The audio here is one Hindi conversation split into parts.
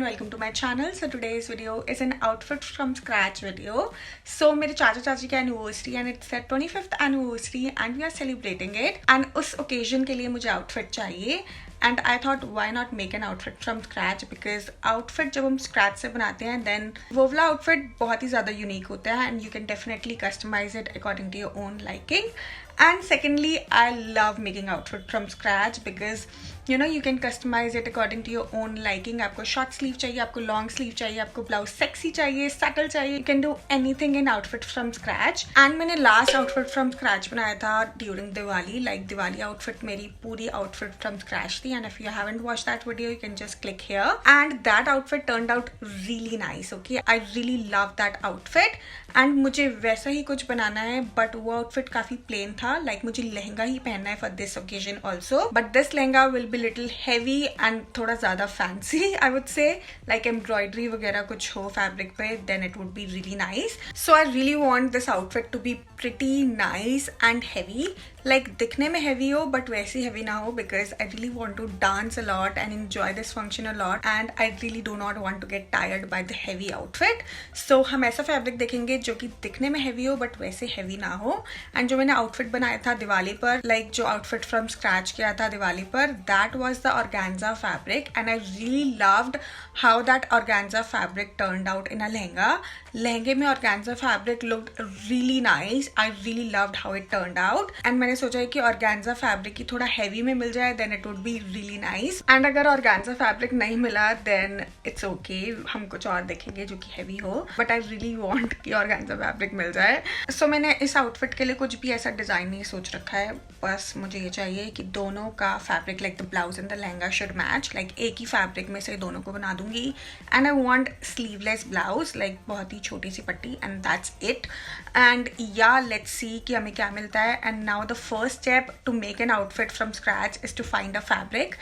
everyone, welcome to my channel. So today's video is an outfit from scratch video. So मेरे चाचा चाची की anniversary and it's their 25th anniversary and we are celebrating it. And उस occasion के लिए मुझे outfit चाहिए. And I thought why not make an outfit from scratch because outfit जब हम scratch से बनाते हैं then वो वाला outfit बहुत ही ज़्यादा unique होता है and you can definitely customize it according to your own liking. And secondly, I love making outfit from scratch because you know you can customize it according to your own liking. आपको short sleeve चाहिए, आपको long sleeve चाहिए, आपको blouse sexy चाहिए, subtle चाहिए. You can do anything in outfit from scratch. And मैंने last outfit from scratch बनाया था during Diwali. Like Diwali outfit मेरी पूरी outfit from scratch थी. And if you haven't watched that video, you can just click here. And that outfit turned out really nice. Okay, I really love that outfit. And मुझे वैसा ही कुछ बनाना है, but वो outfit काफी plain था. Like मुझे लहंगा ही पहनना है for this occasion also. But this lehenga will be little heavy and थोड़ा ज़्यादा fancy, I would say. Like embroidery वगैरह कुछ हो fabric पे, then it would be really nice. So I really want this outfit to be pretty nice and heavy. Like दिखने में heavy हो but वैसे heavy ना हो because I really want to dance a lot and enjoy this function a lot and I really do not want to get tired by the heavy outfit. So हम ऐसा fabric देखेंगे जो कि दिखने में heavy हो but वैसे heavy ना हो. And जो मैंने outfit बनाया था दिवाली पर, like जो outfit from scratch किया था दिवाली पर, that was the organza fabric and I really loved how that organza fabric turned out in a lehenga. लहंगे में organza fabric looked really nice. I really loved how it turned out. And मैंने सोचा कि organza fabric की थोड़ा heavy में मिल जाए then it would be really nice. And अगर organza fabric नहीं मिला then it's okay. हम कुछ और देखेंगे जो कि heavy हो. But I really want कि organza fabric मिल जाए. So मैंने इस outfit के लिए कुछ भी ऐसा design नहीं सोच रखा है. बस मुझे ये चाहिए कि दोनों का fabric like the blouse and the lehenga should match. Like एक ही fabric में से दोनों को बना दूंगी. And I want sleeveless blouse like बहुत ही छोटी सी पट्टी and that's it. And yeah, let's see कि हमें क्या मिलता है. And now the first step to make an outfit from scratch is to find a fabric.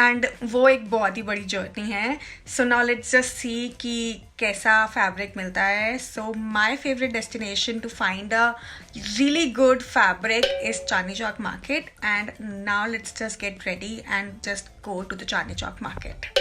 And वो एक बहुत ही बड़ी जर्नी है. So now let's just see कि कैसा fabric मिलता है. So my favorite destination to find a really good fabric is Chandni Chowk Market. And now let's just get ready and just go to the Chandni Chowk Market.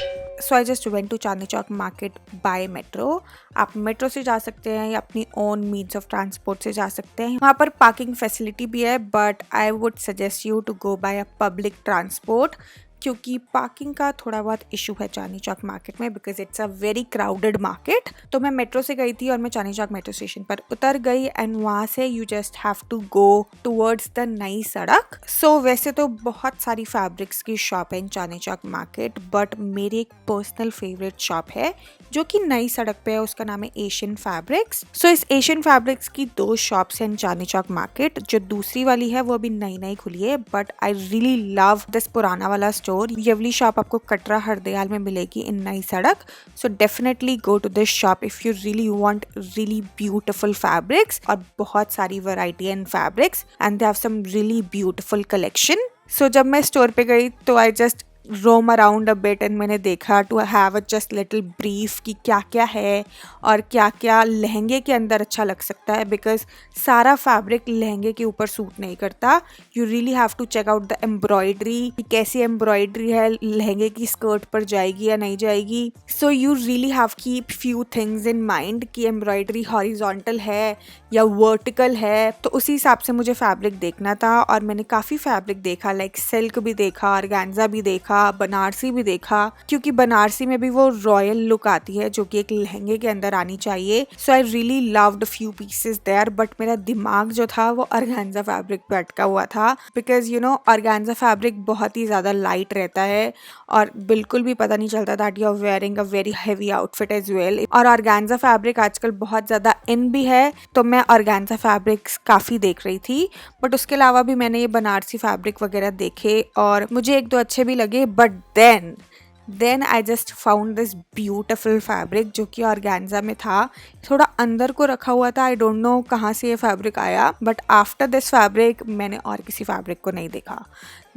So I just went to Chandni Chowk market by metro. आप मेट्रो से जा सकते हैं या अपनी ओन मीन्स ऑफ ट्रांसपोर्ट से जा सकते हैं. वहाँ पर पार्किंग फैसिलिटी भी है but I would suggest you to go by a public transport क्योंकि पार्किंग का थोड़ा बहुत इशू है चांदनी चौक मार्केट में because it's a very crowded market. तो मैं मेट्रो से गई थी और मैं चांदनी चौक मेट्रो स्टेशन पर उतर गई एंड वहाँ से you just have to go towards the Nai Sarak. सो वैसे तो बहुत सारी फैब्रिक्स की शॉप है इन चांदनी चौक मार्केट बट मेरी एक पर्सनल फेवरेट शॉप है जो कि नई सड़क पे है. उसका नाम है एशियन फैब्रिक्स. सो इस एशियन फैब्रिक्स की दो शॉप्स हैं इन चांदनी चौक मार्केट. जो दूसरी वाली है वो अभी नई नई खुली है but I really love this पुराना वाला स्टोर. ये वाली शॉप आपको कटरा हरदयाल में मिलेगी in Nai Sarak. So definitely go to this shop if you really want really beautiful fabrics और बहुत सारी variety in fabrics and they have some really beautiful collection. So जब मैं स्टोर पे गई तो I just roam around a bit and मैंने देखा to have a just little brief कि क्या क्या है और क्या क्या लहंगे के अंदर अच्छा लग सकता है बिकॉज सारा फैब्रिक लहंगे के ऊपर सूट नहीं करता. You really have to check out the embroidery कि कैसी एम्ब्रॉयडरी है लहंगे की स्कर्ट पर जाएगी या नहीं जाएगी. So you really have keep few things in mind कि एम्ब्रॉयडरी हॉरिजॉन्टल है या वर्टिकल है. तो उसी हिसाब से मुझे फैब्रिक देखना था और मैंने काफ़ी फैब्रिक देखा लाइक सिल्क भी देखा, ऑर्गेन्जा भी देखा, बनारसी भी देखा क्योंकि बनारसी में भी वो रॉयल लुक आती है जो कि एक लहंगे के अंदर आनी चाहिए. So I really loved few pieces there but मेरा दिमाग जो था वो ऑर्गेन्जा फैब्रिक पे अटका हुआ था because you know organza fabric बहुत ही ज़्यादा लाइट रहता है और बिल्कुल भी पता नहीं चलता that you are wearing a very heavy outfit as well. और ऑर्गेन्जा फैब्रिक आजकल बहुत ज़्यादा इन भी है तो मैं ऑर्गेन्जा फैब्रिक्स काफ़ी देख रही थी बट उसके अलावा भी मैंने ये बनारसी फैब्रिक वगैरह देखे और मुझे एक दो अच्छे भी लगे. But then I just found this beautiful fabric जो कि ऑर्गेन्जा में था. थोड़ा अंदर को रखा हुआ था. आई डोंट नो कहाँ से ये फैब्रिक आया बट आफ्टर दिस फैब्रिक मैंने और किसी फैब्रिक को नहीं देखा.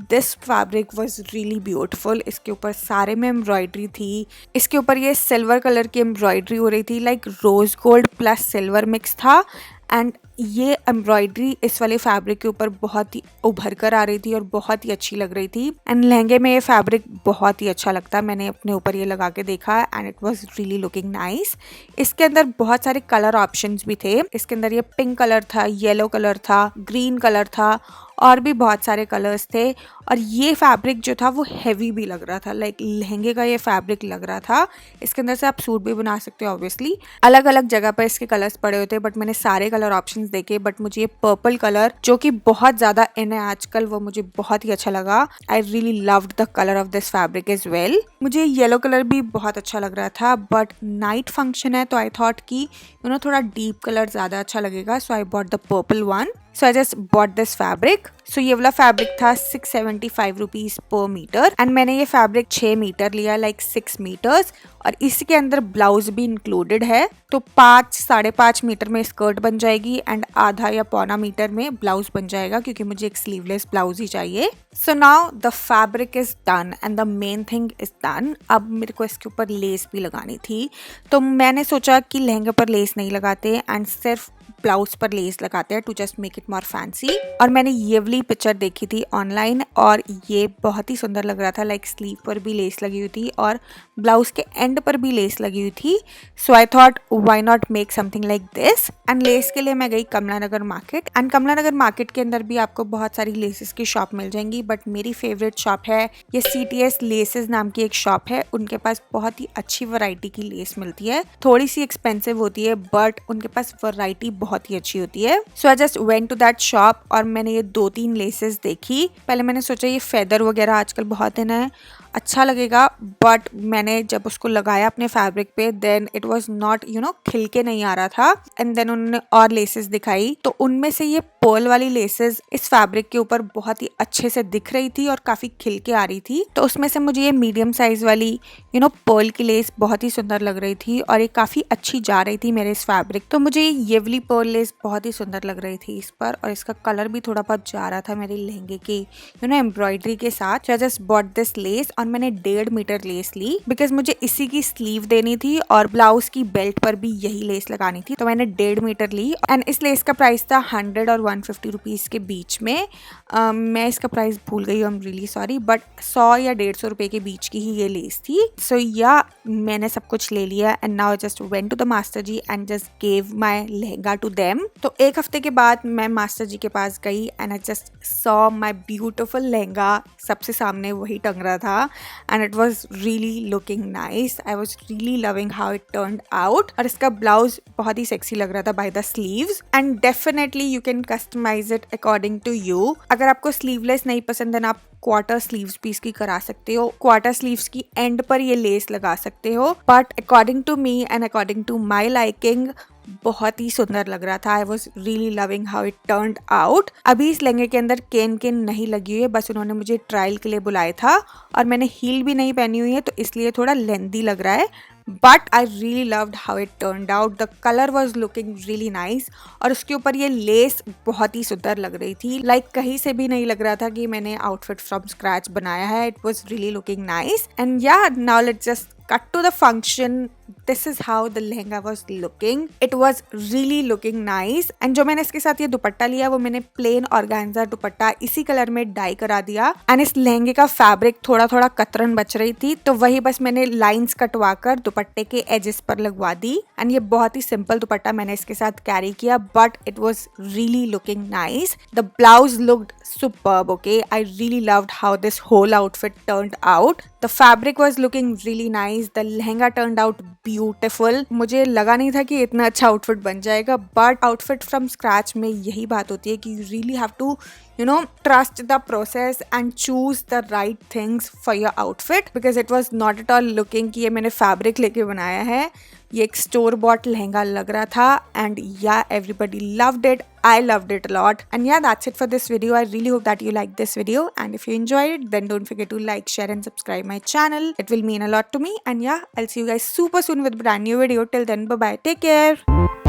This fabric was really beautiful. इसके ऊपर सारे में एम्ब्रॉयडरी थी. इसके ऊपर ये सिल्वर कलर की एम्ब्रॉयडरी हो रही थी like rose gold plus silver mix था एंड ये एम्ब्रॉयडरी इस वाले फैब्रिक के ऊपर बहुत ही उभर कर आ रही थी और बहुत ही अच्छी लग रही थी। एंड लहंगे में ये फैब्रिक बहुत ही अच्छा लगता है। मैंने अपने ऊपर ये लगा के देखा and it was really looking nice. इसके अंदर बहुत सारे कलर ऑप्शंस भी थे। इसके अंदर ये पिंक कलर था, येलो कलर था, ग्रीन कलर था और भी बहुत सारे कलर्स थे। और ये फैब्रिक जो था वो हैवी भी लग रहा था, लाइक लहंगे का ये फैब्रिक लग रहा था। इसके अंदर से आप सूट भी बना सकते हो ऑब्वियसली। अलग अलग जगह पर इसके कलर्स पड़े होते, बट मैंने सारे कलर ऑप्शंस देखे, बट मुझे ये पर्पल कलर जो कि बहुत ज्यादा इन है आजकल, वो मुझे बहुत ही अच्छा लगा। I really loved the colour of this fabric as well. मुझे येलो कलर भी बहुत अच्छा लग रहा था, बट नाइट फंक्शन है तो आई थॉट कि थोड़ा डीप कलर ज्यादा अच्छा लगेगा, so I bought the purple one. So I just bought this fabric. So ये वाला फैब्रिक था 675 रुपीज पर मीटर एंड मैंने ये फैब्रिक 6 मीटर लिया, लाइक 6 मीटर्स। और इसके अंदर ब्लाउज भी इंक्लूडेड है, तो 5-5.5 मीटर में स्कर्ट बन जाएगी एंड आधा या पौना मीटर में ब्लाउज बन जाएगा, क्योंकि मुझे एक स्लीवलेस ब्लाउज ही चाहिए। So now the fabric is done and the main thing is done. अब मेरे को इसके ऊपर लेस भी लगानी थी, तो मैंने सोचा कि लहंगे पर लेस नहीं लगाते एंड सिर्फ ब्लाउज पर लेस लगाते हैं to just make it more fancy. और मैंने ये वाली पिक्चर देखी थी ऑनलाइन और ये बहुत ही सुंदर लग रहा था, लाइक स्लीव पर भी लेस लगी हुई थी और ब्लाउज के एंड पर भी लेस लगी हुई थी। So I thought why not make something like this. And lace के लिए मैं गई Kamla Nagar market and Kamla Nagar market के अंदर भी आपको बहुत सारी लेसेस की शॉप मिल जाएंगी, बट मेरी फेवरेट शॉप है ये CTS लेसेस नाम की एक शॉप है। उनके पास बहुत ही अच्छी वैरायटी की लेस मिलती है, थोड़ी सी एक्सपेंसिव होती है बट उनके पास वैरायटी बहुत ही अच्छी होती है। So I just went to that shop और मैंने ये 2-3 लेसेस देखी। पहले मैंने सोचा ये फेदर वगैरह आजकल बहुत इन है, अच्छा लगेगा, बट मैंने जब उसको लगाया अपने फैब्रिक पे देन इट वाज नॉट खिल के नहीं आ रहा था। एंड देन उन्होंने और लेसेस दिखाई, तो उनमें से ये पर्ल वाली लेसेस इस फैब्रिक के ऊपर बहुत ही अच्छे से दिख रही थी और काफी खिल के आ रही थी। तो उसमें से मुझे ये मीडियम साइज वाली पर्ल की लेस बहुत ही सुंदर लग रही थी और ये काफी अच्छी जा रही थी मेरे इस फैब्रिक। तो मुझे ये वाली पर्ल लेस बहुत ही सुंदर लग रही थी इस पर, और इसका कलर भी थोड़ा बहुत जा रहा था मेरे लहंगे की एम्ब्रॉयडरी के साथ। आई जस्ट बॉट दिस लेस और मैंने 1.5 मीटर लेस ली, बिकॉज मुझे इसी की स्लीव देनी थी और ब्लाउज की बेल्ट पर भी यही लेस लगानी थी, तो मैंने 1.5 मीटर ली। एंड इस लेस का प्राइस था 100 और 150 रुपीज के बीच में। मैं इसका प्राइस भूल गई, I am really sorry, but 100 या 150 रुपए के बीच की ही ये लेस थी। सो या मैंने सब कुछ ले लिया and now just went to the master ji and just gave my lehenga to them. तो एक हफ्ते के बाद मैं मास्टर जी के पास गई and I just saw my beautiful lehenga, सबसे सामने वही टंग रहा था and it was really looking nice. I was really loving how it turned out. और इसका ब्लाउज बहुत ही सेक्सी लग रहा था by the sleeves and definitely you can customize it according to you. अगर आपको स्लीवलेस नहीं पसंद है ना, आप क्वार्टर स्लीव्स भी इसकी करा सकते हो, क्वार्टर स्लीव्स की एंड पर ये लेस लगा सकते हो, but according to me and according to my liking बहुत ही सुंदर लग रहा था। I was really loving how it turned out. अभी इस लहंगे के अंदर केन नहीं लगी हुई है, बस उन्होंने मुझे ट्रायल के लिए बुलाया था और मैंने हील भी नहीं पहनी हुई है, तो इसलिए थोड़ा लेंथी लग रहा है, but I really loved how it turned out. The colour was looking really nice और उसके ऊपर ये लेस बहुत ही सुंदर लग रही थी, लाइक कहीं से भी नहीं लग रहा था कि मैंने आउटफिट फ्रॉम स्क्रैच बनाया है। It was really looking nice and yeah now let's just cut to the function. This is how the lehenga was looking. It was really looking nice. And जो मैंने इसके साथ ये दुपट्टा लिया वो मैंने प्लेन ऑर्गेन्जा दुपट्टा इसी कलर में डाई करा दिया एंड इस लहंगे का फैब्रिक थोड़ा थोड़ा कतरन बच रही थी, तो वही बस मैंने लाइंस कटवा कर दुपट्टे के एजेस पर लगवा दी। एंड ये बहुत ही सिंपल दुपट्टा मैंने इसके साथ कैरी किया, but it was really looking nice. The blouse looked superb. Okay, I really loved how this whole outfit turned out. The fabric was looking really nice. The lehenga turned out beautiful. मुझे लगा नहीं था कि इतना अच्छा आउटफिट बन जाएगा, बट आउटफिट फ्रॉम स्क्रैच में यही बात होती है कि you really have to trust the process and choose the right things for your outfit, because it was not at all looking कि ये मैंने फैब्रिक लेके बनाया है, ये एक स्टोर बॉट लहंगा लग रहा था। एंड या everybody loved it. I loved it a lot. And yeah, that's it for this video. I really hope that you liked this video, and if you enjoyed it, then don't forget to like, share and subscribe my channel. It will mean a lot to me. And yeah, I'll see you guys super soon with a brand new video. Till then, bye bye, take care.